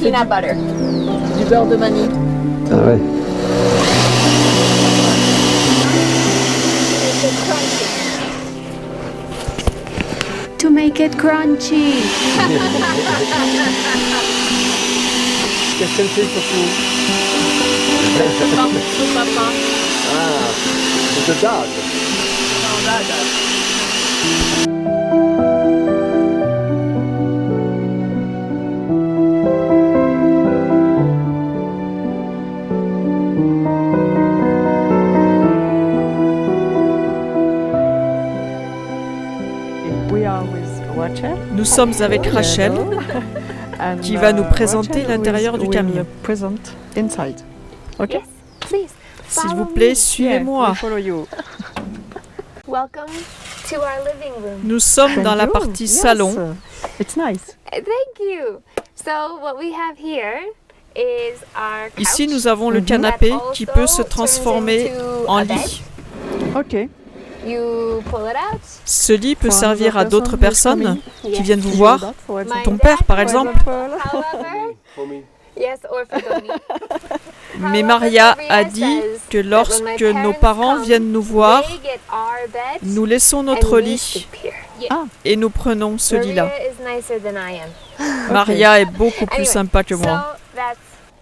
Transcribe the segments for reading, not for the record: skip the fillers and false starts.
peanut butter. Du beurre de vanille. Ah ouais. To make it crunchy. Qu'est-ce qu'elle fait surtout? Ah, c'est de dad. Nous sommes avec Rachel qui va nous présenter l'intérieur du camion. Okay. Please. S'il vous plaît, suivez-moi. Welcome to our living room. Nous sommes dans la partie salon. It's nice. Thank you. So what we have here is our couch. Ici, nous avons le canapé qui peut se transformer en lit. Okay. You pull it out. Ce lit peut servir à d'autres personnes qui viennent vous voir. My Ton père, dad, par exemple. However, yes, or for Tony. Mais Maria a dit que lorsque nos parents viennent nous voir, They get our bed nous laissons and notre we lit sleep here. Yeah. et nous prenons ce lit-là. Maria is nicer than I am. Maria est beaucoup plus Anyway, sympa que moi. So that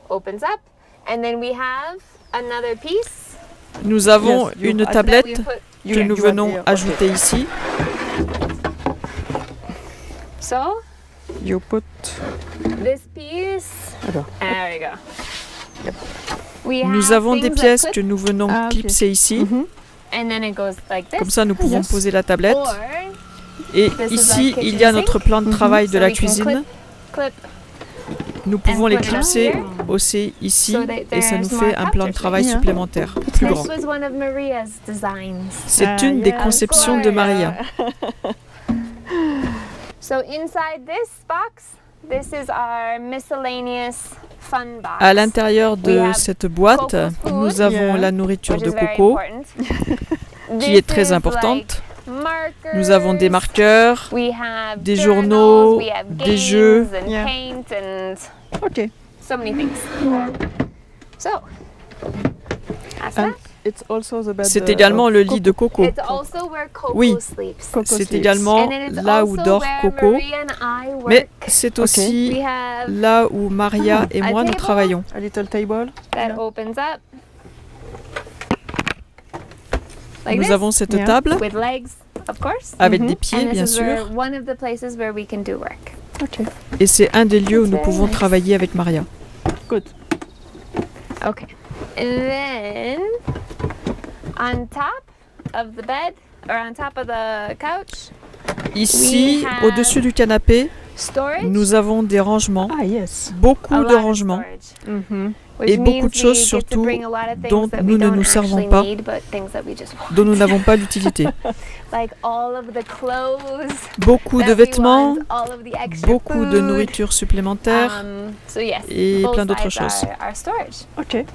opens up, and then we have another piece Nous avons Yes, you- une I- that tablette we put. que nous venons ajouter ici. So You put. this piece. Alors. There we go. We Nous have avons des things that pièces clip, que nous venons Ah, ok. clipser ici. and then it goes like this. Comme ça, nous pouvons Yes. poser la tablette. Or Et This is ici, our il y a kitchen notre sink. plan de travail de so la we can cuisine. clip Nous pouvons les put it up clipser here. aussi ici So that et ça nous there's fait more un plan de couches. travail Yeah. supplémentaire, plus grand. This was one of Maria's designs. C'est une des yeah. conceptions de Maria. So inside this box, this is our miscellaneous fun box. À l'intérieur We de have cette boîte, cocoa food. nous avons Yeah. la nourriture which de is very coco, important. qui est This très is importante. like markers. Nous avons des marqueurs, We have des journals, journaux, we have des games jeux. and Yeah. paint and Okay. so many things. So, that's And that. it's also the bed. C'est également le lit de Coco. It's also where Coco Oui. sleeps. Coco C'est sleeps. également And then it's là où also dort where Coco, Maria and I work. mais c'est aussi We have là où Maria et A moi nous table. travaillons. A little table. that opens up like Nous this, avons cette Yeah. table with legs, of course. avec Mhm. des pieds, And this bien is where, sûr, one of the places where we can do work. Okay. et c'est un des lieux où nous Very pouvons nice. travailler avec Maria. Good. Okay. And then on top of the bed or on top of the couch, Ici, We have au-dessus du canapé, storage. nous avons des rangements, Ah yes. beaucoup a de lot of rangements, storage, Mm-hmm. which et beaucoup means de choses we get to surtout bring a lot of things dont that nous we ne don't nous servons actually pas. need, but things that we just want. dont nous n'avons pas l'utilité. Like all of the clothes, Beaucoup de that we vêtements, want, all of the extra beaucoup de food. nourriture supplémentaire, So yes, et both plein d'autres sides choses. are storage. Okay.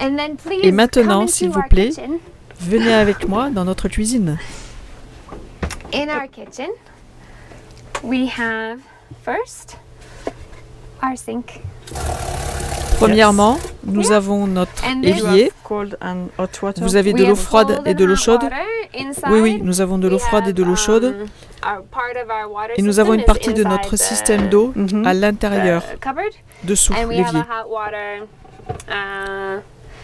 And then please Et maintenant, come s'il into vous our plaît, kitchen. venez avec moi dans notre cuisine. In our kitchen, we have first our sink. Premièrement, nous avons notre And then évier. Cold and hot water. Vous avez de we l'eau have froide cold et and de l'eau hot chaude. water inside. Oui, oui, nous avons de l'eau We froide et de l'eau have, chaude. Our part of our water Et nous avons une system partie is de inside notre the- système d'eau Mhm. à l'intérieur, cupboard. dessous And we have l'évier. a hot water.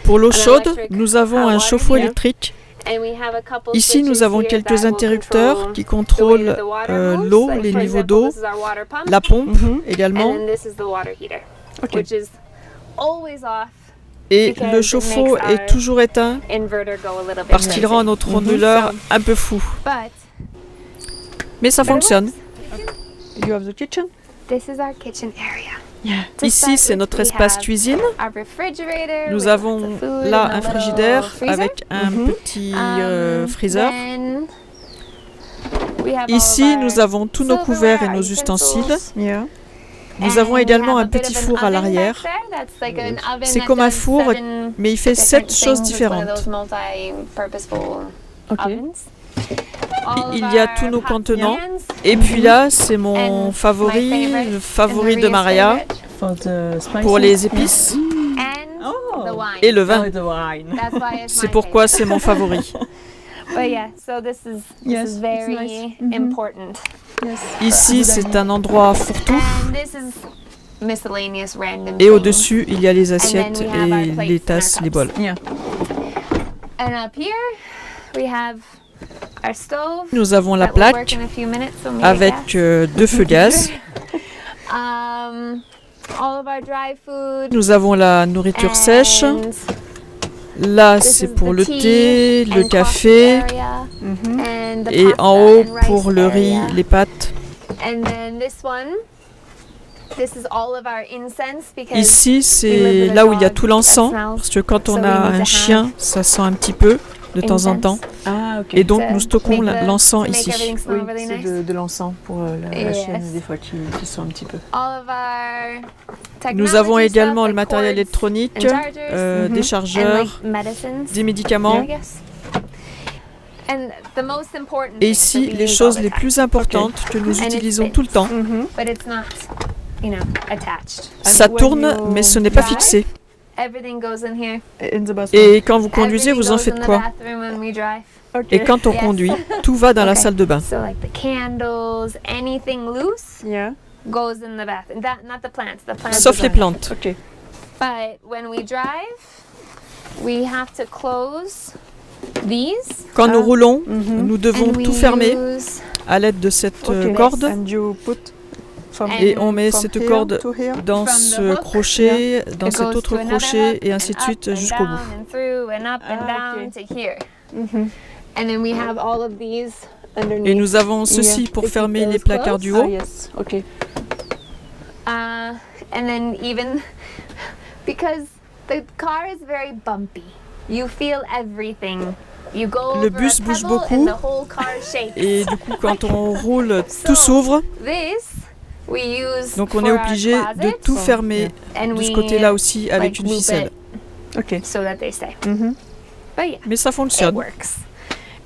Pour l'eau an chaude, electric nous avons hot un water chauffe-eau heater. électrique. And we have a couple Ici, nous switches avons here quelques that will interrupteurs control qui the way contrôlent that the water moves. l'eau, Like, les for niveaux example, d'eau, this is our water pump. la pompe Mhm. également. And then this is the water heater, Okay. which is always off. Et because le it chauffe-eau makes est our toujours éteint Inverter go a little bit parce qu'il crazy. rend notre onduleur un peu fou. But Mais ça fonctionne. You have the kitchen. this is our kitchen area. Yeah. To Ici, start c'est with, notre we espace have cuisine. our refrigerator Nous with avons lots of food là and a un little frigidaire freezer. avec un Mhm. petit freezer. Then we have all of Ici, our nous avons tous nos silverware, couverts et our nos utensils. ustensiles. Yeah. Nous avons And we également have un a bit petit of an four à oven l'arrière, back there. That's like an oven C'est that comme un does four, 7 mais il fait different 7 choses things. It's one of différentes. those multi-purposeful Okay. ovens. All Il of y a our tous nos pots contenants. and pans. Et puis là, c'est mon And favori, my favorite le favori and de Maria's Maria, favorite, For the spices. pour les épices and Oh. the wine. et le vin. Oh, the wine. That's why it's C'est my pourquoi favorite. c'est mon favori. But yeah, so this is Yes, it's very nice. Mhm. important. Yes. Ici, c'est un endroit fourre-tout. And this is miscellaneous random Et things. au-dessus, il y a les And assiettes then we have our et plates les and tasses, our les cups. bols. Yeah. And up here we have our stove. Nous avons la that will work plaque in a few minutes when we avec get gas. 2 feux gaz. All of our dry food. Nous avons la nourriture sèche. And Là, this c'est is pour the le tea thé, le and café. coffee area, Mhm. and the Et pasta en haut, and rice pour le riz, area. les pâtes. And then this one, this is all of our incense because Ici, c'est là où il y a tout l'encens. Parce que quand on a un chien, ça sent un petit peu de temps en temps. Ah, ok. Et donc, to nous stockons make the- l'encens to make ici. everything smell Oui, really c'est nice. de l'encens pour la Yes. chienne, des fois, qui sont un petit peu. All of our Nous avons technology également stuff, le like matériel cords électronique, and chargers, des and chargeurs, like medicines, des médicaments. I guess. And the most important Et things ici, that we les use choses all the les time, plus importantes que nous And it utilisons fits. tout le temps. but it's not, attached. Ça when tourne, you mais ce n'est pas drive, fixé. Everything goes in here. In the bathroom. Et quand vous conduisez, Everything vous en goes in faites the quoi? bathroom when we drive. Ok. Et quand on Yes. conduit, tout va dans la Okay. salle de bain. So like the candles, anything loose Yeah. goes in the bathroom. That not the plants. The plants. Sauf go les in. plantes. Ok. But when we drive, we have to close these. Quand nous Ah. roulons, Mhm. nous devons and we tout fermer use à l'aide de cette Ok. corde. And you put from, And Et on met from cette here corde to here. dans From the ce hook, crochet, dans it cet goes autre to another crochet, hook, et ainsi de and suite up and jusqu'au down bout. and through and up and Ah, down ok. to here. Mhm. And then we have all of these underneath. Et nous avons ceci Yeah. pour To keep fermer those les placards du Ah, haut. yes. Ok. And then even because the car is very bumpy, you feel everything. You go Le over bus a bouge pebble beaucoup. and the whole car shakes. Et du coup, quand on roule, tout s'ouvre. This we use Donc on for est our obligé de closets, tout fermer and de ce we, côté-là aussi avec like, une loop ficelle. it Ok. so that they stay. Mhm. But yeah, Mais ça it fonctionne. works.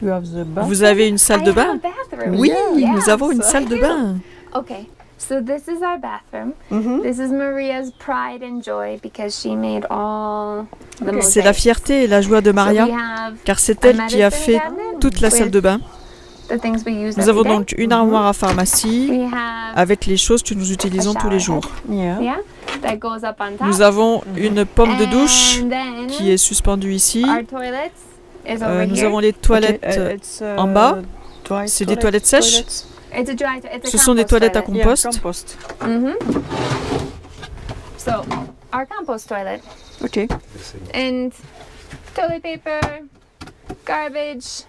You have the bath. Vous avez une salle de I have a bain? bathroom. Oui, Yes, nous avons une salle de I do. bain. Okay, so this is our bathroom. Mhm. This is Maria's pride and joy because she made all the mosaics. C'est la fierté et la joie de So Maria, we have car c'est a elle qui a medicine fait cabinet toute la with salle de bain. the things we use Nous avons every day. donc une armoire à pharmacie We have avec les choses que nous utilisons tous les jours. Yeah. yeah, that goes up on top. Nous avons une pomme de douche And then qui est suspendue ici. our toilets is over Nous here. avons les toilettes. Ok, it's, en bas, dry c'est des toilettes sèches. toilets. It's a dry. It's a Ce sont des compost toilettes à toilet. Yeah, compost. compost. Mhm. So our compost toilet Ok. and toilet paper, garbage.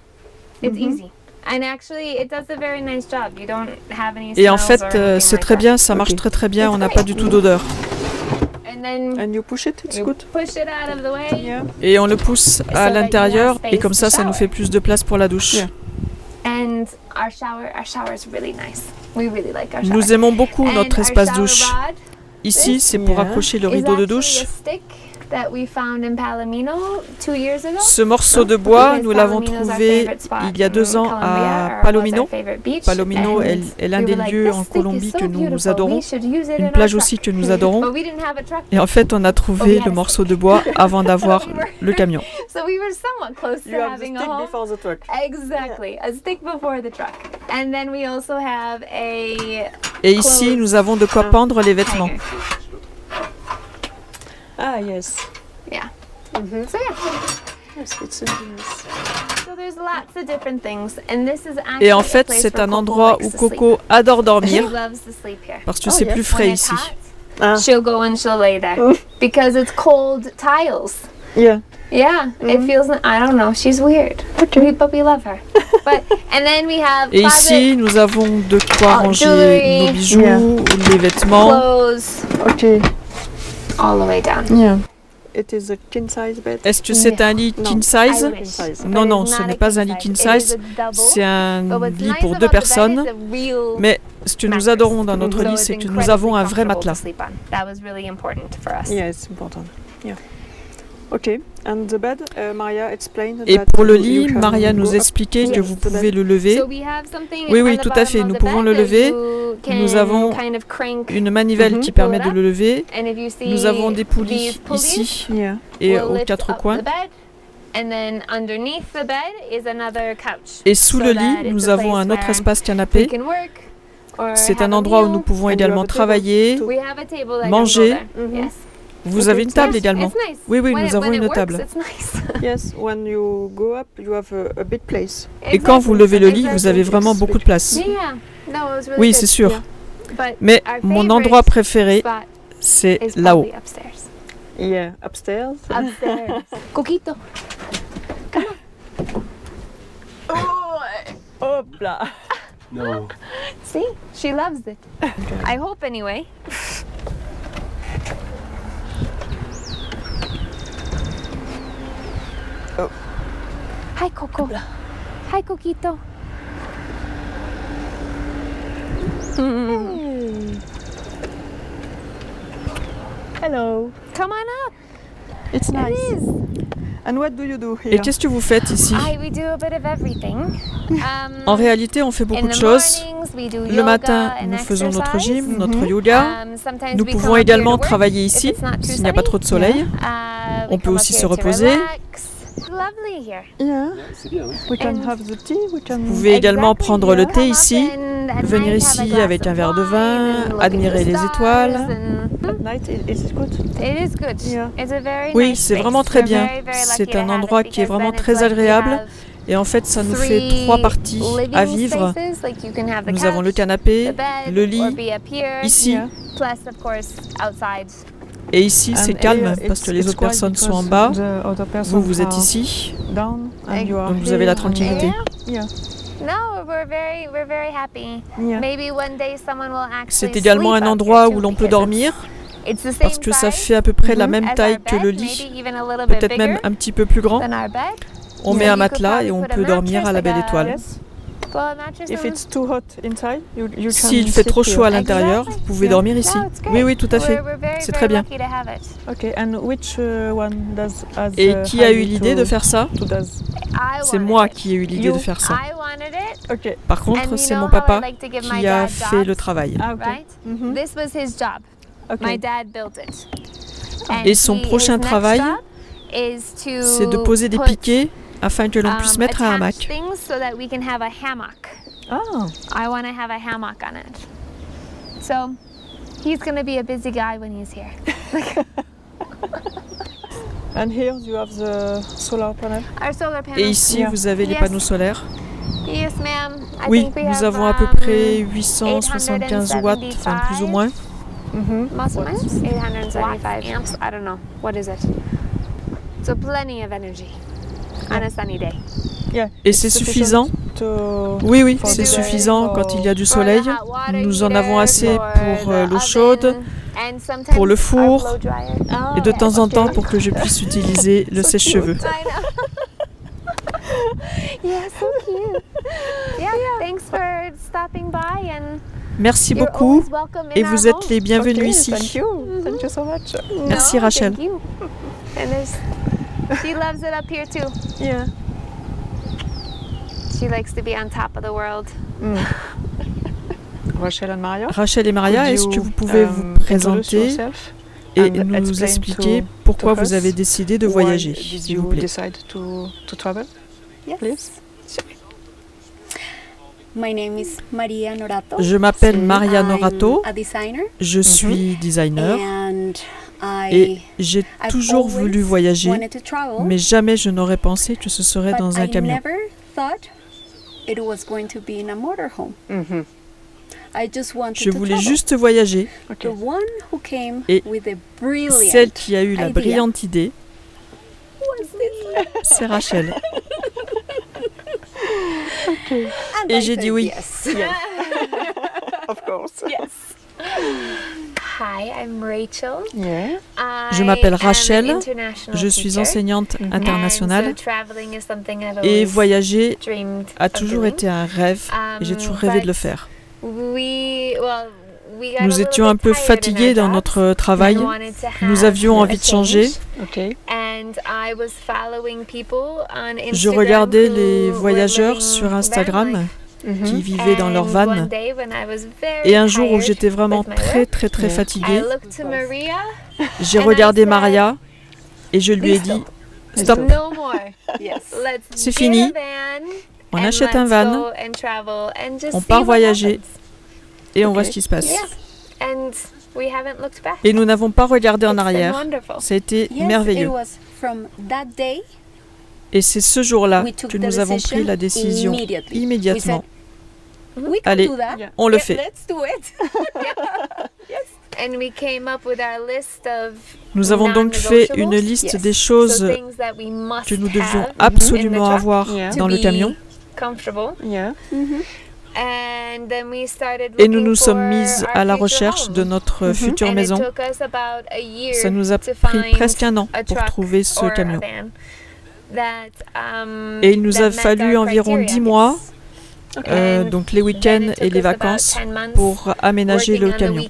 It's easy. And actually, it does a very nice job. You don't have any Et en smells fait, or anything c'est like très that. bien, ça marche Ok. très très bien, It's on n'a great. pas du tout d'odeur. And then And you push it, it's you good. push it out of the way. Yeah. Et on le pousse à that you l'intérieur have et comme ça, space ça to nous fait plus de place pour la douche. Yeah. And our shower is really nice. We really like our shower. Nous aimons beaucoup And notre our espace shower douche. rod Ici, c'est pour Yeah. accrocher le is rideau de actually douche. a stick that we found in Palomino 2 years ago. Ce morceau de bois, Because nous l'avons Palomino's our trouvé favorite spot il y a 2 in ans Colombia, à or was Palomino. our favorite beach. Palomino And est l'un we des were like, lieux "This en stick is Colombie so que nous beautiful. adorons, We should use it in une our plage truck." aussi que nous adorons. But we didn't have a truck. Et en fait, on a trouvé le morceau de bois avant d'avoir le camion. So we were somewhat close to You have the having a stick home. before the truck. Exactly, a stick before the truck. And then we also have a Et ici, nous avons de quoi pendre les vêtements. hanger. Ah, yes. Yeah. So yeah, Yes, it's really nice. so there's lots of different things, and this is actually Et en a fait, place c'est where un Coco endroit likes où to sleep. Coco adore She dormir loves to sleep here. parce que Oh, c'est yes. plus frais When it's ici. hot, Ah. she'll go and she'll lay there because it's cold tiles. Yeah. Yeah, it feels. I don't know. She's weird, but we love her. But and then we have Et closet, ici, nous avons de quoi Oh, ranger jewelry. nos bijoux, Yeah. les vêtements. clothes, Ok. all the way down. Yeah. It is a king size bed. Est-ce que c'est un lit Non. king I size? wish. size. Non, But non, it's ce not n'est a pas un lit king It is size. a double. C'est un But what's lit nice pour about 2 the bed personnes. is a real Mais ce que nous mattress. adorons dans notre So lit, it's c'est que nous incredibly avons un vrai comfortable to matelas. sleep on. That was really important for us. Yeah, it's important. Okay. And the bed, Maria explained Et that pour le you lit, can Maria go nous up expliquait que to vous the bed. pouvez le lever. So we have something Oui, oui, at the tout à bottom fait. of Nous the pouvons bed le that lever. you Nous can avons kind of crank. une manivelle qui permet de le lever. And if you see Nous avons des poulies these pulleys, ici Yeah. et will aux lift quatre up coins. the bed, and then underneath the bed is another couch. Et sous So le that lit, it's nous a avons place un autre where espace we canapé. can work or C'est have un a endroit où meal. nous pouvons And you également have a table travailler. too. We have a table that Manger. can go there. Yes. Vous avez une table également. It's nice. Oui, oui, When nous it- avons when une it works, table. it's nice. Yes, when you go up, you have a big place. Et quand vous levez le lit, vous Exactly. avez vraiment beaucoup de place. Yeah. No, it was really Oui, good. c'est sûr. But Mais our mon favorite endroit préféré, spot c'est is là-haut. probably upstairs. Yeah, upstairs. Upstairs. Coquito. Hop là. No. See? She loves it. I hope anyway. Oh. Hi, Coco. Hi, Coquito. Hello. Come on up. It's nice. It is. And what do you do Et here? qu'est-ce que vous faites ici? We do a bit of everything. En réalité, on fait beaucoup de choses. Le matin, nous faisons notre gym, notre yoga. Nous pouvons également travailler ici, s'il n'y a pas trop de soleil. On peut aussi se reposer. Yeah. C'est bien, oui. We can have the tea. We can. Vous pouvez également prendre le thé ici, venir ici avec un verre de vin, admirer les étoiles. At night, is it good? It is good. Yeah. It's a very Oui, nice c'est space. vraiment très We're bien. very, very C'est lucky to un have endroit it qui est because vraiment then it's très like we agréable. have Et en fait, ça nous fait 3 3 parties à living vivre. spaces. Like you can have the Nous avons le couch, canapé, the bed, le or lit, be up here. ici. Yeah. Plus, of course, outside. Et ici, c'est And calme here parce que les it's autres quiet personnes sont en because bas. the other persons Vous êtes are ici. down and you are Donc vous avez here la and- tranquillité. Yeah. No, we're very happy. Yeah. Maybe one day someone will actually C'est également sleep un out endroit here où too, l'on peut because dormir it's the same parce que ça size fait à peu près la même as taille our que bed, le lit, maybe even a little bit peut-être même bigger un petit peu plus grand. than our bed. On So met you un could matelas et probably on put a peut dormir mattress, à la like belle a- étoile. Yes. Well, a mattress If and- it's too hot inside, you can S'il fait sleep trop chaud à here. l'intérieur, Exactly. vous pouvez Yeah. dormir ici. No, it's great. Oui, oui, tout à fait. We're very, C'est very très bien. lucky to have it. Okay, and which one has Et qui a eu idea l'idée de faire ça? to does? C'est moi qui ai eu l'idée de faire ça. I wanted it, Okay. Par and contre, you c'est know mon how papa I like to give my qui a dad fait jobs, le travail. Ah, okay. right? Mhm. This was his job. Okay. My dad built it. Et son his prochain next travail, job is to C'est de poser des put, piquets afin que l'on puisse mettre un attach hamac. things so that we can have a hammock. Ah. I want to have a hammock on it. So he's going to be a busy guy when he's here. And here you have the solar panel. Our solar panel. Et ici, Yeah. vous avez les Yes. panneaux solaires. Yes, ma'am. I Oui, think we nous have, avons à peu près 875 watts, enfin plus ou moins. Muscle 875 amps. I don't know. What is it? So plenty of energy on a sunny day. Yeah. Et it's c'est sufficient suffisant. to- Oui, oui, For c'est the- suffisant for- quand il y a du For the soleil. hot water Nous en heater, avons assez pour the l'eau oven, chaude and sometimes pour le our four, blow dryer. Ah, et de temps en okay. temps pour que je puisse utiliser le sèche-cheveux. I know. Yeah, so cute. Yeah, thanks for stopping by, and Merci you're beaucoup always welcome in et our vous êtes home. les bienvenus Okay, ici. Thank you. Thank you so much. Merci, No, Rachel. Thank you. And she loves it up here too. Yeah. She likes to be on top of the world. Rachel and Maria. Rachel et Maria, Could est-ce que you, vous pouvez vous introduce présenter yourself et and nous explain expliquer to pourquoi us vous avez décidé de why voyager, did s'il you vous plaît? decide to travel? Yes. Please. My name is Maria Norato. Je m'appelle Maria I'm Norato, a designer, je suis designer and et I j'ai I've toujours always voulu voyager, wanted to travel, mais jamais je n'aurais pensé que ce serait but dans un I camion. never thought it was going to be in a motorhome. Mhm. I just wanted Je to voulais travel. juste voyager. The one who came Et with a brilliant Celle qui a eu la idea. brillante idée, was this. c'est Rachel. And Et I j'ai said dit oui. Yes. Of course. Yes. Hi, I'm Rachel. Yeah. Je m'appelle I am an Rachel, international je suis teacher, enseignante Mhm. internationale and so traveling is something I've et always voyager dreamed a of toujours doing. été un rêve et j'ai toujours rêvé de le faire. We Nous étions un peu fatigués dans notre travail. Nous avions envie de changer. Okay. Je regardais les voyageurs sur Instagram qui vivaient dans leur van. Et un jour où j'étais vraiment très fatiguée, j'ai regardé Maria et je lui ai dit « Stop, c'est fini, on achète un van, on part voyager et on voit ce qui se passe. » Et nous n'avons pas regardé en arrière. Ça a été merveilleux. Et c'est ce jour-là que nous avons pris la décision immédiatement. Allez, on le fait. Nous avons donc fait une liste des choses que nous devions absolument avoir dans le camion. Yeah. Et nous nous sommes mises à la recherche de notre future maison. Ça nous a pris presque un an pour trouver ce camion. Et il nous a fallu environ 10 mois, donc les week-ends et les vacances, pour aménager le camion.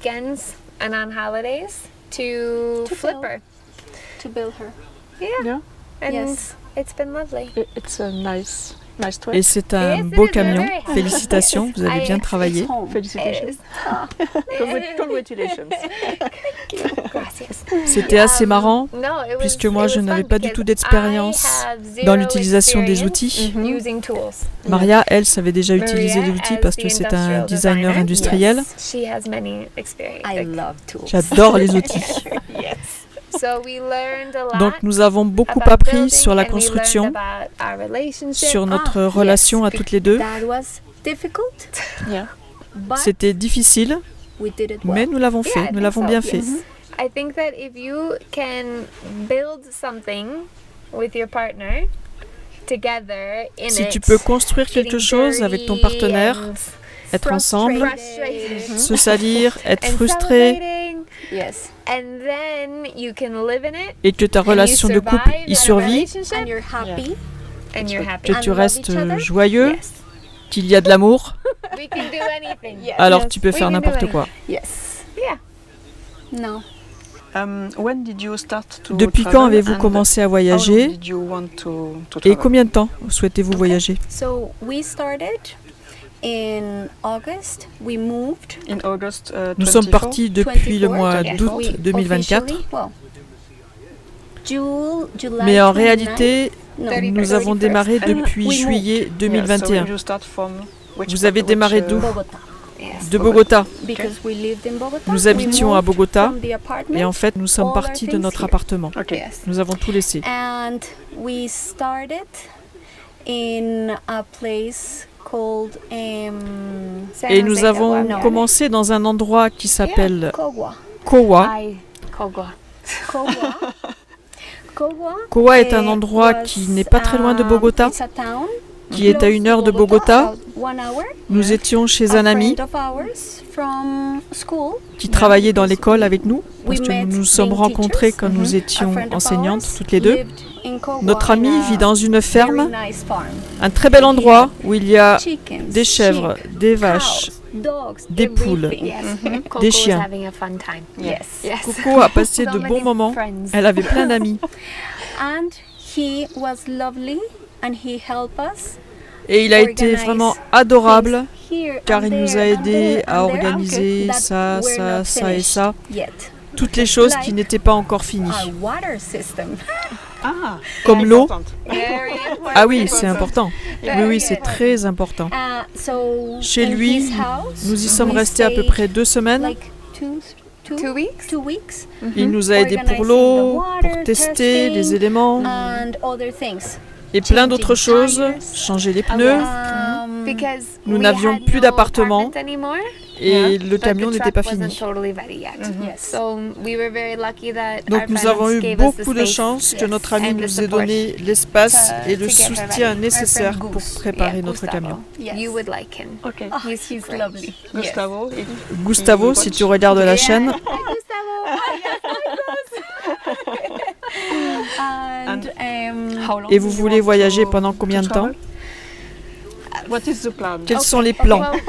To build her. Yeah. Yes. It's been lovely. It's a nice truck. Et c'est un beau camion. Félicitations, vous avez bien travaillé. Felicitations. Congratulations. C'était assez marrant, puisque moi je n'avais pas du tout d'expérience dans l'utilisation des outils. Maria, elle, savait déjà utiliser les outils parce que c'est un designer industriel. I love tools. J'adore les outils. Donc nous avons beaucoup appris sur la construction, sur notre relation à toutes les deux. That was difficult. Yeah. But C'était difficile, we did it mais well. nous l'avons fait, nous l'avons bien fait. I think that if you can build something with your partner together in Si it, tu peux construire quelque chose avec ton partenaire, être ensemble, se salir, être frustré, Yes. and then you can live in it et que ta relation de couple y survit, And you're happy. and you're happy. que tu love restes each other. joyeux, Yes. qu'il y a de l'amour, We can do anything. alors tu peux faire We can do n'importe anything. quoi. Yes. Yeah. No. When did you start to Depuis travel quand avez-vous and commencé à how long voyager did you want to et travel? combien de temps souhaitez-vous voyager? So we started in August. We moved. In August Nous sommes 24? partis depuis le 24, mois yes. d'août We 2024, officially- well, July mais en 29, réalité, no, nous avons démarré depuis We juillet Yeah, so 2021. you start from which Vous part- avez démarré which, d'où? Bogota. De Bogota. Because we lived in Bogota. Nous We habitions à moved Bogota from the apartment. et en fait, nous sommes all our partis de things notre here. appartement. Okay. Yes. Nous avons tout laissé. And we started in a place called Et nous avons No. commencé dans un endroit qui s'appelle Kogwa. Kowa. Kogwa. Kowa est un endroit qui n'est pas très loin de Bogota, It's a town qui est à 1 heure de Bogota. about 1 hour. Nous étions chez A un ami friend of ours from school. qui travaillait dans l'école avec nous, parce We que met nous nous sommes being rencontrés teachers. quand nous A étions friend of enseignantes ours toutes les deux. lived in Kogwa Notre in ami a vit dans une ferme, very nice farm. un très bel endroit où il y a Chickens, des chèvres, sheep, des vaches, cows, dogs, des poules, everything. Yes. Coco des was chiens. having a fun time. Yes. Coco a passé So de many bons moments. friends. Elle avait plein d'amis. And he was lovely and he helped us. Et il a été vraiment adorable, Here car and il nous a there and aidés there à and there organiser that ça, were ça, not ça et finished ça. yet. Toutes les choses qui n'étaient pas encore finies. Our water system. Ah, Comme l'eau. Very important. Ah oui, c'est important. Oui, oui, c'est très important. So Chez in lui, his house, nous y sommes we restés à peu stayed près 2 semaines. like two 2 weeks. 2 weeks Il nous a aidés pour l'eau, pour tester les éléments and other things. et plein d'autres choses, changer les pneus. Because Nous we n'avions had plus no d'appartement apartment anymore, et le but camion the n'était truck pas wasn't fini. totally ready yet. Yes. So we were very lucky that Donc our nous friends avons eu gave us the beaucoup de space chance que yes, notre ami and the nous ait support donné l'espace to- et le to get her soutien ready. nécessaire Our friend pour Gus. préparer Yeah, notre Gustavo. camion. Yes. You would like him. okay. He's French. lovely. Gustavo, Gustavo, si tu regardes la chaîne, And how long et do vous you voulez want voyager to- pendant to combien de temps? travel? What is the plan? Quels sont les plans? Well,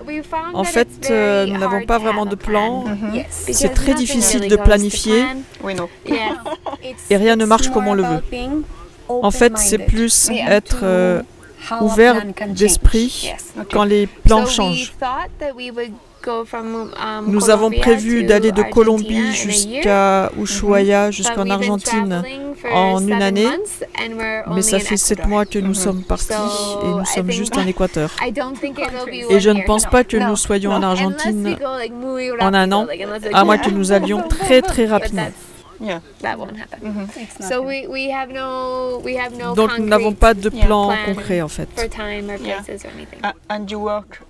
we En fait, nous n'avons pas vraiment de plan. Yes. C'est très difficile de planifier We know. et rien ne marche comme on le veut. En fait, c'est plus être ouvert d'esprit quand les plans changent. Nous avons prévu d'aller de Colombie jusqu'à Ushuaia, jusqu'en Argentine, en une année, mais ça fait 7 mois que nous sommes partis et nous sommes juste en Équateur. Et je ne pense pas que nous soyons en Argentine en un an, à moins que nous allions très très rapidement. Yeah. Donc nous n'avons pas de plan concret en fait. And you work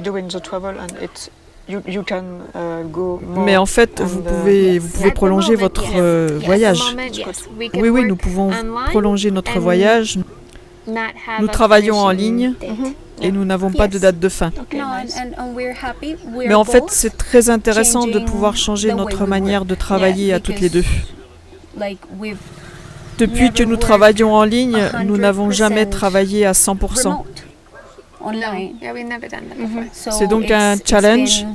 during the travel, and you can go more. Mais en fait, vous pouvez prolonger votre voyage. Oui, nous pouvons prolonger notre voyage. Nous travaillons en ligne et nous n'avons pas de date de fin. Okay, nice. Mais en fait, c'est très intéressant de pouvoir changer notre manière de travailler à toutes les deux. Depuis que nous travaillons en ligne, nous n'avons jamais travaillé à 100%. C'est donc un challenge,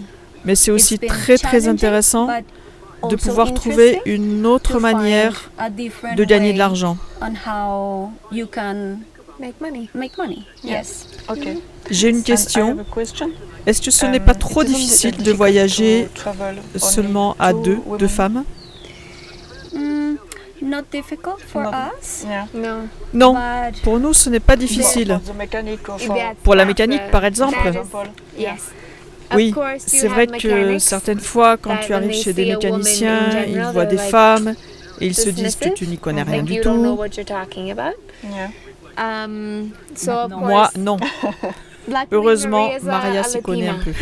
mais c'est aussi très très intéressant de pouvoir trouver une autre manière de gagner de l'argent. Make money. Yes. Okay. J'ai une I question. have a question. Est-ce que ce n'est pas trop difficile de voyager seulement à deux femmes? Not difficult for us, Yeah. Non, but pour nous ce n'est pas difficile. For the mechanic or for Pour la mécanique par exemple. example. Oui, c'est vrai que certaines fois quand tu arrives chez des mécaniciens, ils voient des femmes et ils se disent que tu n'y connais rien du tout. Yeah. Moi, non. Heureusement, Maria s'y connaît un peu.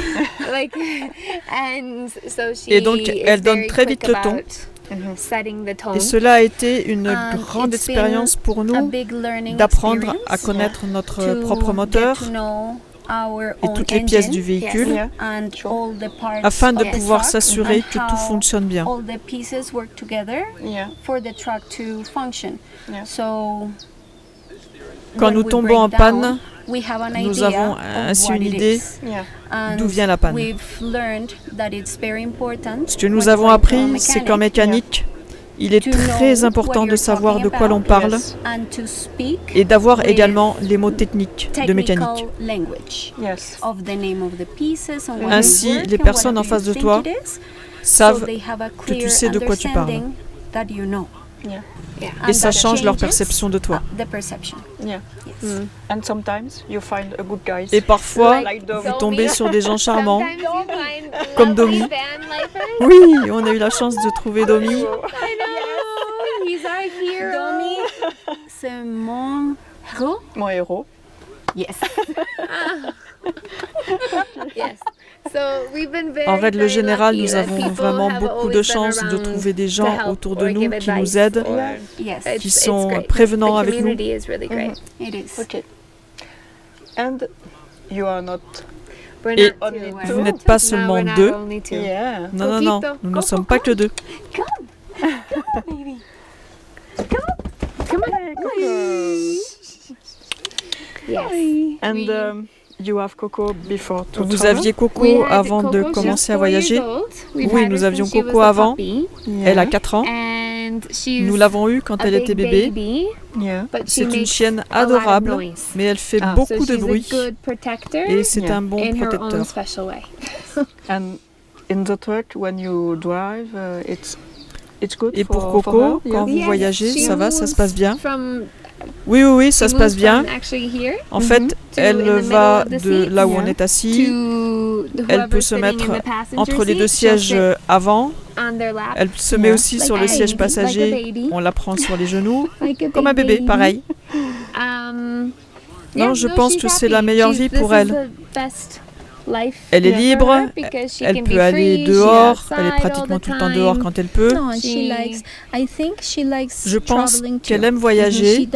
Et donc, elle donne très vite le ton. Et cela a été une grande expérience pour nous d'apprendre à connaître notre propre moteur et toutes les pièces du véhicule Yeah. afin de pouvoir s'assurer que tout fonctionne bien. Yeah. Yeah. Quand nous tombons en panne, nous avons ainsi une idée Yeah. d'où vient la panne. Ce que nous avons appris, c'est qu'en mécanique, il est très important de savoir de quoi l'on parle Yes. et d'avoir également les mots techniques de mécanique. Yes. Ainsi, les personnes en face de toi savent que tu sais de quoi tu parles. Et ça change leur perception de toi. Yeah. And sometimes you find a good guy. Et parfois, Like Dom. vous tombez sur des gens charmants, comme Domi. Oui, on a eu la chance de trouver Domi. C'est mon héros. Mon héros. Yes. En règle générale, nous avons vraiment beaucoup de chance de trouver des gens autour de nous qui nous aident, Yes. qui sont prévenants avec nous. It is. Okay. And you are not Et only vous two. n'êtes pas seulement deux. Yeah. Non, nous ne sommes pas que deux. And you have Coco before to Vous travel? aviez Coco avant de commencer à voyager. Oui, nous avions Coco avant. Elle a 4 ans. Nous l'avons eue quand elle était bébé. Yeah. C'est une chienne adorable, mais elle fait beaucoup de bruit et c'est un bon protecteur. And in the truck when you drive, it's good Et pour for Coco, her, quand yeah? vous voyagez, ça va, ça se passe bien? Oui, ça se passe bien. En fait, elle va de là où on est assis, elle peut se mettre entre les deux sièges avant, elle se met aussi sur le siège passager, on la prend sur les genoux, comme un bébé, pareil. Non, je pense que c'est la meilleure vie pour elle. Elle est libre, elle peut aller dehors, elle est pratiquement tout le temps dehors quand elle peut. No, and Je pense qu'elle aime voyager.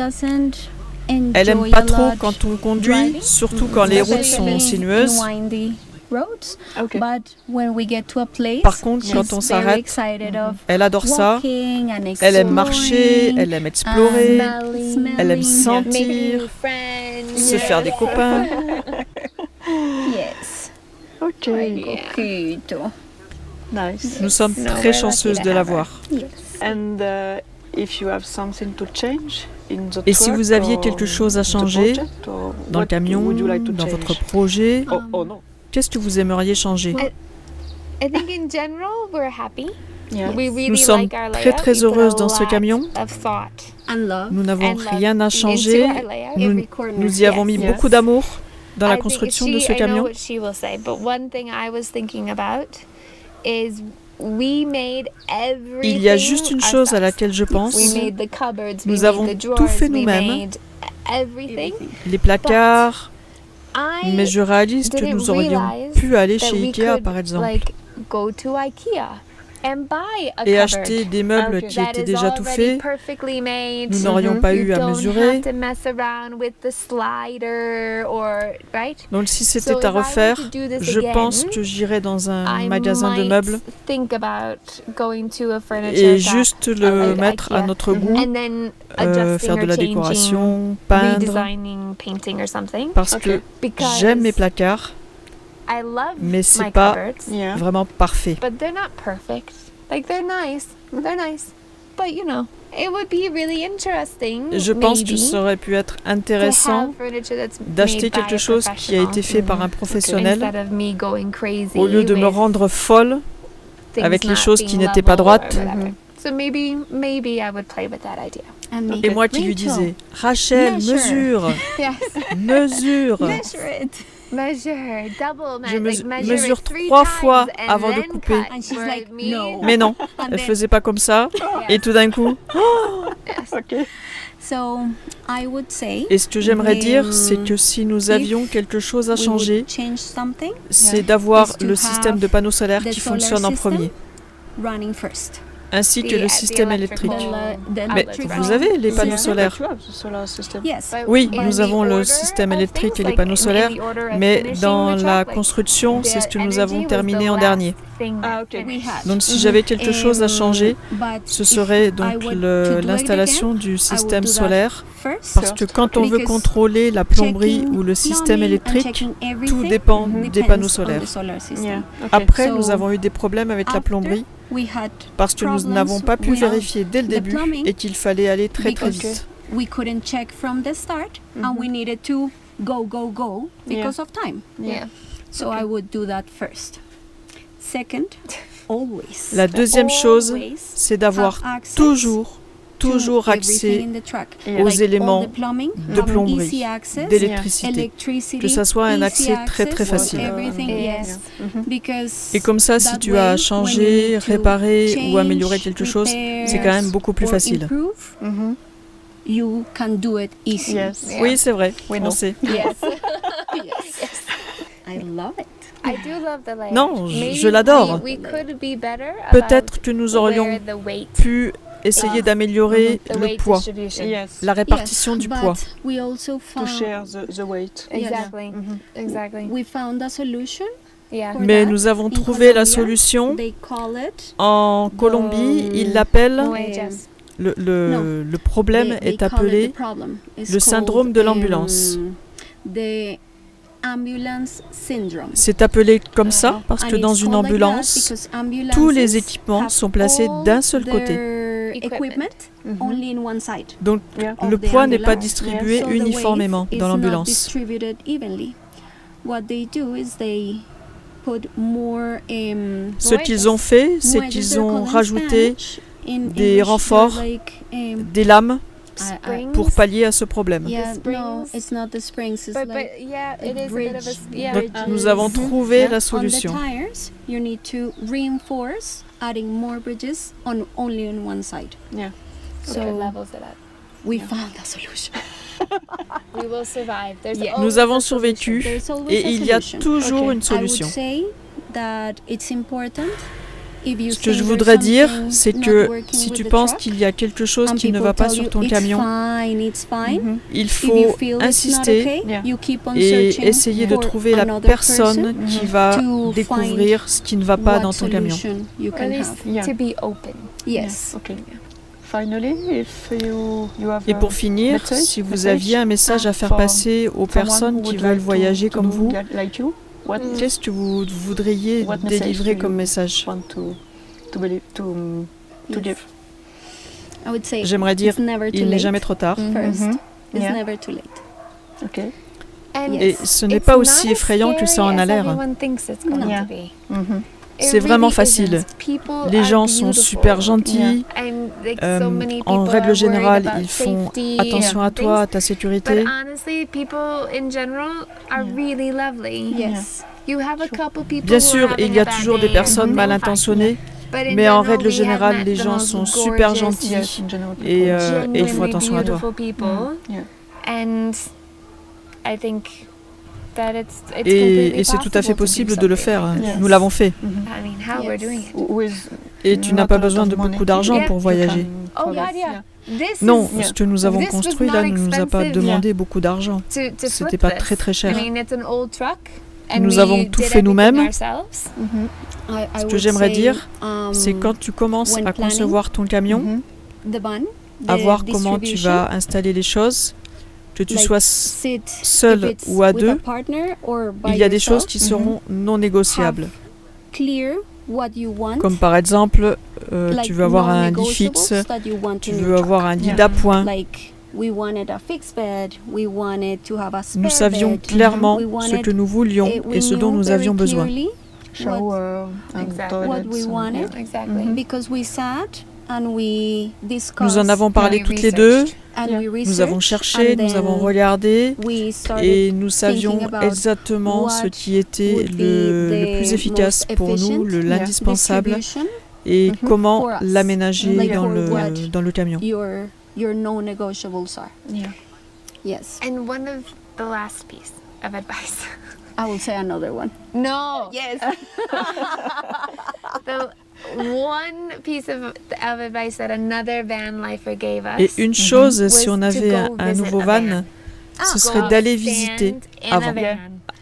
Elle aime aime pas trop quand on conduit, surtout quand les routes sont sinueuses. Okay. Par contre, quand on s'arrête, elle adore ça. Elle aime marcher, elle aime explorer, elle aime sentir, se faire des copains. Yes. Okay. Coquito. Nice. Nous sommes très chanceuses de l'avoir. And if you have something to change in the Et si truck vous aviez or quelque chose à the changer project, or dans le what camion, would you like to dans change? votre projet, Oh no. qu'est-ce que vous aimeriez changer? I think in general we're happy. Yeah. We really Nous sommes like our très layout. très We put a heureuses dans ce lot camion. of thought And love. Nous n'avons and love rien à into changer. our layout. Nous, Every corner. nous y avons mis Yes. beaucoup d'amour dans la I think construction de she- ce I know camion. what she will say, but one thing I was thinking about is we made everything. Il y a juste une chose à laquelle je pense. We made the cupboards, Nous we avons made the drawers, tout fait we nous-mêmes. made everything. Les placards, I mais je réalise que didn't nous aurions realize pu aller that chez we Ikea could, par exemple like, go to IKEA and buy a et cupboard acheter des meubles Okay. qui that étaient is déjà tout already faits. perfectly made. Nous n'aurions pas You eu à don't mesurer. have to mess around with the slider or right. Donc si So c'était if à I were refaire, to do this je again, pense que j'irais dans un I magasin de might meubles think about going to a furniture et shop juste le like mettre à IKEA. notre goût, and then adjusting faire de or la changing, décoration, peindre, redesigning, painting or something. parce que Because j'aime mes placards, I love mais c'est my pas cupboards, Yeah. vraiment parfait. but they're not perfect. Like they're nice, but you know, it would be really interesting. Je pense que maybe, ça aurait pu être to intéressant have furniture that's d'acheter made by quelque a chose qui a été fait par un professionnel instead of me going crazy au lieu de me with rendre folle things avec les not choses being qui n'étaient pas level droites. or whatever. So maybe I would play with that idea. And me. Et moi qui Me lui too. disais, Rachel, Measure. mesure, Yes. mesure. Measure it. Measure, double, Je like measure mesure it 3 3 times fois and avant de then couper. cut. And she's Where like, me- no. Mais non, And elle then- faisait pas comme ça. Et Yes. tout d'un coup, Okay. So I would say et ce que j'aimerais dire, c'est que si nous avions quelque chose à we changer, would change something c'est d'avoir Is to le système de panneaux solaires the qui solar fonctionne en system premier, running first. ainsi que le système électrique. The Mais electrical- vous avez les panneaux Yeah, solaires. but you have the solar system. Yes. Oui, in nous the avons le order système of électrique things, et les like panneaux in solaires, the order of mais finishing dans the la truck, like, construction, c'est ce que nous avons energy was terminé the en last dernier. thing Ah, that ok. We had. Donc si j'avais quelque chose à changer, But ce if serait I donc were to do it l'installation again, du système do that solaire, first, parce que quand on veut Because contrôler la plomberie checking ou le système plumbing and électrique, checking tout everything dépend des depends panneaux on solaire. the solar system. Yeah. Okay. Après, So, nous avons eu des problèmes avec la after, plomberie We had parce que nous problems n'avons pas pu with vérifier dès le the début plumbing et qu'il fallait aller très très because vite. we couldn't check from the start and we needed to go because of time. Yeah. So I would do that first. Second, always. La deuxième chose, Always c'est d'avoir have access toujours to everything accès in the truck. Yeah. aux Like éléments all the plumbing, de have plomberie, easy access, d'électricité. electricity, Que ça soit un easy accès très, très access to facile. everything, Yeah. yes. Because Et comme ça, si that tu as à way, changer, when you need to réparer ou change, améliorer quelque chose, repair, c'est quand même beaucoup plus or facile. improve, Mhm. you can do it easy. Yes. Yeah. Oui, c'est vrai, We on know. sait. Yes. Yes. I love it. I do love the layout. Non, Maybe je l'adore. We could be better Peut-être que nous about aurions where the weight, pu essayer d'améliorer the le weight poids, distribution. Yes. la répartition Yes, du but poids. we also To found share the weight. Exactly. Exactly. we found a solution. Yeah. for Mais that nous avons in trouvé la Colombia. solution They call it en Colombie. Ils l'appellent, Wages. le problème they est call it appelé the problem. It's le syndrome called, de l'ambulance. The ambulance syndrome. C'est appelé comme ça parce And que dans it's une called like that ambulance, because ambulances tous les équipements have sont placés all d'un seul côté. their Equipment. only in one side. Donc Yeah. of le the poids n'est pas ambulance. distribué So the uniformément weight is dans not l'ambulance. distributed evenly. What they do is they put more Ce qu'ils ont fait, c'est wedges, qu'ils they're ont called in rajouté Spanish. In des English, renforts, they're like, des lames Springs. pour pallier à ce problème. yeah, The no, springs. it's not the springs. It's But like yeah, it is a bit of a bridge. yeah. Donc nous avons trouvé la solution. On the tires, you need to reinforce, adding more bridges on only on one side. Yeah. So it So levels it up. we found a solution. We will survive. There's Yeah. always Nous avons a solution. survécu There's always et a il y a solution. toujours Okay. une solution. I would say that it's important. If you Ce que je think voudrais there's dire, something c'est not que working si with tu the penses truck, qu'il y a quelque chose and qui ne people va pas tell sur you, ton it's camion, it's fine. il If you faut feel it's not insister okay, Yeah. you keep on et searching essayer de for trouver la another personne person qui va to découvrir ce qui ne va pas what dans ton camion. solution you Or at can least have. Yeah. to be open. Yes. Okay. Finally, if you have Et pour finir, message- si vous message aviez un message à faire for passer aux someone personnes who qui would veulent like voyager to comme do vous, like you, Qu'est-ce que vous voudriez What message délivrer do comme you message? want to give? I would say J'aimerais dire, it's never too il n'est late. jamais trop tard. First, it's Yeah. never too late. Okay. And Et ce n'est pas aussi effrayant que ça en a l'air. Yeah. Mm-hmm. C'est vraiment facile. Les gens sont super gentils. En règle générale, ils font attention à toi, à ta sécurité. Yes. Bien sûr, il y a toujours des personnes mal intentionnées, mais en règle générale, les gens sont super gentils Yes, in general, people. et ils font attention à toi. Yeah. Et c'est tout à fait possible de le faire. Yes. Nous l'avons fait. With Et tu not n'as pas a lot besoin of de money beaucoup d'argent pour you voyager. can travel. Non, Yeah. ce que nous avons construit là ne nous a pas demandé beaucoup d'argent. C'était pas très très cher. Nous avons tout fait nous-mêmes. Ce que j'aimerais dire, c'est quand tu commences when à planning, concevoir ton camion, the van, à the voir comment tu distribution, vas installer les choses, que tu like sois sit seul if it's ou à with deux, a partner or by il y a des choses yourself, qui seront non négociables. clear what you want, Comme par exemple, like tu veux avoir un lit non-negotiables fixe, that you want tu in veux your avoir un lit Yeah. d'appoint. like we wanted a fixed bed, we wanted to have a spare Nous savions bed, clairement we ce wanted, que nous voulions we et ce dont knew nous very avions besoin. clearly shower and Exactly. what toilets we and- wanted Mhm. because we sat and we discussed Nous en avons parlé toutes les deux, and Yeah. we nous researched avons cherché, and nous then avons regardé we started et nous savions thinking about exactement ce what qui était would be le plus the efficace most pour nous, efficient l'indispensable, distribution, et comment For us. l'aménager Like dans for what le camion. your non-negotiables are. Yeah. Yes, And one of the last piece of advice. I will say another one. No. Yes. The one piece of advice that another van lifer gave us. Et une chose, was si on to avait go un visit nouveau a van, ce serait Go d'aller stand visiter in a avant. van,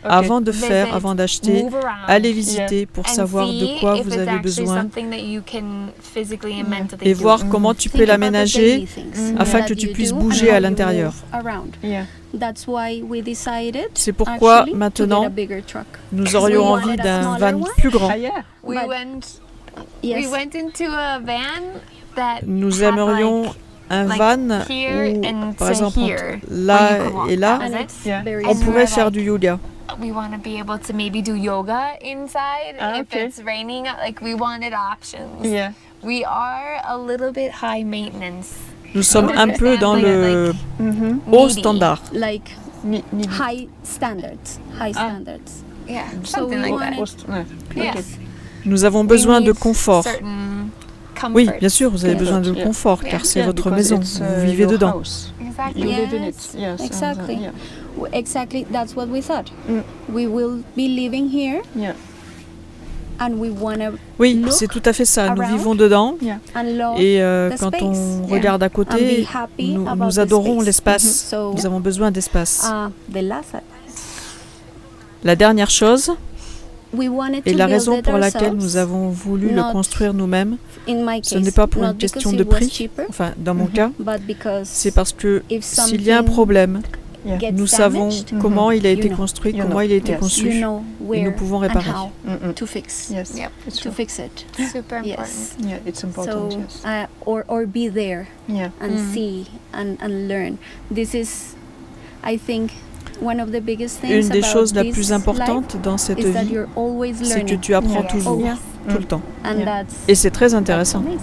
Avant de Visit, faire, avant d'acheter, move around, aller visiter pour and savoir see de quoi if vous it's avez actually besoin something that you can physically and mentally et do. voir comment tu peux Think about the l'aménager daily things afin that que tu you puisses do bouger and à how you l'intérieur. move around. Yeah. That's why we decided C'est pourquoi actually to maintenant get a bigger truck. nous aurions we envie wanted a d'un smaller van one. plus grand. Ah, yeah. We But- went Yes. we went into a van that Nous had aimerions like, un like van here où, and par to exemple, here, entre where là you could walk et là, opposite. And it's Yeah. very on And small. pourrait we're faire like, du yoga. we want to be able to maybe do yoga inside Ah, if okay. it's raining. Like we wanted options. Yeah. We are a little bit high maintenance. Nous sommes un peu dans le Mm-hmm. haut needy. standard. Like Need high standards. High standards. Yeah, So something we like wanted- that. post. Yeah. Yes. Okay. Nous avons We besoin de need confort. certain Oui, comforts. bien sûr, vous avez Yeah. besoin de Yeah. confort Yeah. car c'est Yeah, votre because maison, it's, vous vivez your dedans. house. Exactly. You Yes, live in it. Yes. and, exactly. yeah. Exactly, that's what we thought. Mm. We will be living here Yeah. and we want to Oui, Look c'est tout à fait ça. Nous around. vivons dedans and love et the quand space. on Yeah. regarde à and be côté, happy nous, about nous the adorons space. l'espace. So, Nous avons besoin d'espace. the last La dernière chose, we wanted et to la build raison it pour laquelle ourselves. nous avons voulu le not construire nous-mêmes, In my ce case, n'est pas pour not une question because de it was prix, cheaper, enfin dans mon cas, but because c'est parce que if s'il y a un something problème, Yeah. gets nous savons damaged, comment il a You été know. construit, You comment know. il a été Yes. conçu. you know Et where nous pouvons and réparer. how Mm-mm. to fix Yes. Yep. It's to true. fix it. Super important. Yes. Yeah, it's important. So Yes. or be there Yeah. and see and learn. This is, I think, one of the biggest things Une des about choses la this plus life importantes dans cette is that vie, you're always c'est learning. que tu apprends Yes. toujours, Always. tout le temps. And Yeah. that's Et c'est très that's intéressant. amazing.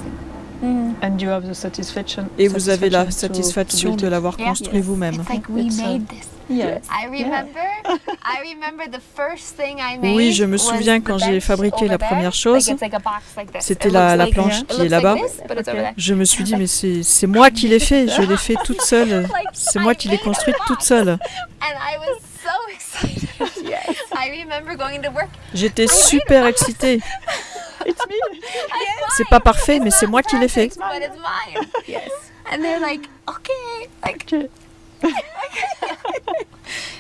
And you have the satisfaction. Et vous avez la to satisfaction build de it. l'avoir Yeah. construit Yes. vous-même. It's like we It's, made this. Yes. I remember the first thing I made. Oui, je me was souviens the quand j'ai bench fabriqué la over there. première chose. Like it's like a box like this. C'était It la looks like- planche it qui looks est là-bas. Like this, but it's over there. Je me suis dit, mais c'est moi qui l'ai fait, je l'ai fait toute seule. C'est moi qui l'ai construite toute seule. And I was so excited. Yes. I remember going to work. J'étais super excitée. C'est pas parfait, mais c'est moi qui l'ai fait. But it's mine. Yes. And they're like, okay, like.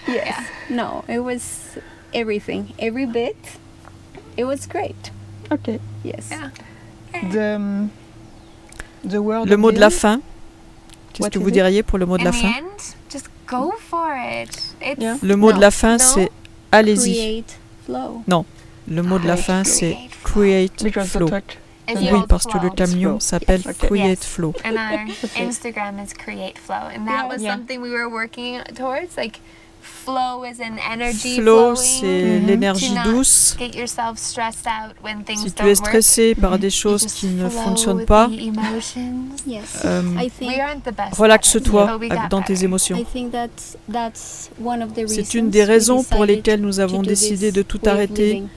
Yes. No, it was everything, every bit. It was great. Okay. Yes. Yeah. The word. Le of mot the de la end? fin, qu'est-ce What que is vous it? diriez pour le mot de In la the fin? end, just go for it. It's Yeah. Le mot No. de la fin, No. c'est allez-y. Create flow. Non, le mot de la fin c'est create Because flow. the track. Oui, parce que le camion s'appelle Create Flow. And our Instagram is Create Flow, and that was something we were working towards. Like, flow is an energy Flow, flowing. c'est l'énergie douce. Get yourself stressed out when things Si tu don't es stressé par des work, choses just qui ne flow fonctionnent with pas, the emotions. Yes, Euh, I think We aren't the best. relaxe-toi but we got dans tes better. émotions. I think that's one of the C'est reasons une des we raisons pour decided lesquelles nous avons to do décidé this de tout way of arrêter living,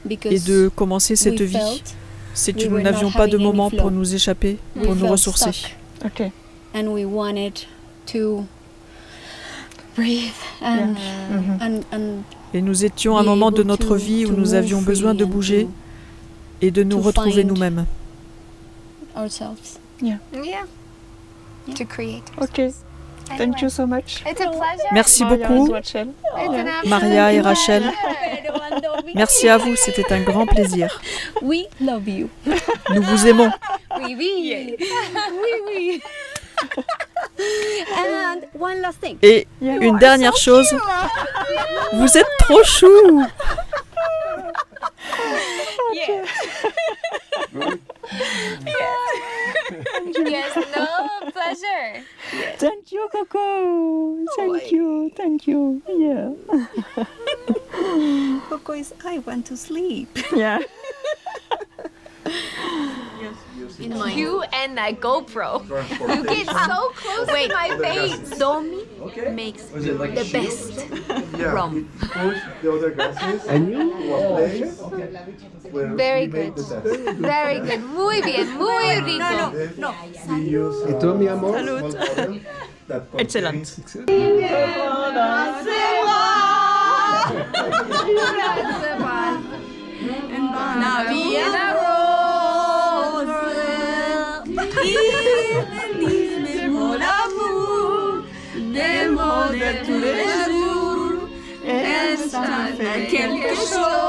because et de commencer cette we vie. felt C'est que we nous were n'avions not pas de having any moment flow. pour nous échapper, we pour nous felt ressourcer. stuck, Okay. and we wanted to breathe and Et nous étions à un be moment de able notre to- vie où to nous move avions besoin de freely and bouger et de nous to retrouver find- nous-mêmes. ourselves. Yeah. To create. Okay. Thank you so much. It's a pleasure. Merci Maria beaucoup, and Rachel. It's an absolute Maria et Rachel. pleasure. Merci à vous, c'était un grand plaisir. We love you. Nous vous aimons. Oui, oui. Oui, oui. And one last thing. Et une dernière chose, vous êtes trop chou. Yes, no pleasure. Thank you, Coco. Thank you. Yeah. Coco is, I want to sleep. Yeah. You and that GoPro. You get so close to my face. Domi makes the best rum. And you? Very good. Very good. Muy bien. Muy rico. Et toi, mi amor? Excellent. Quelque chose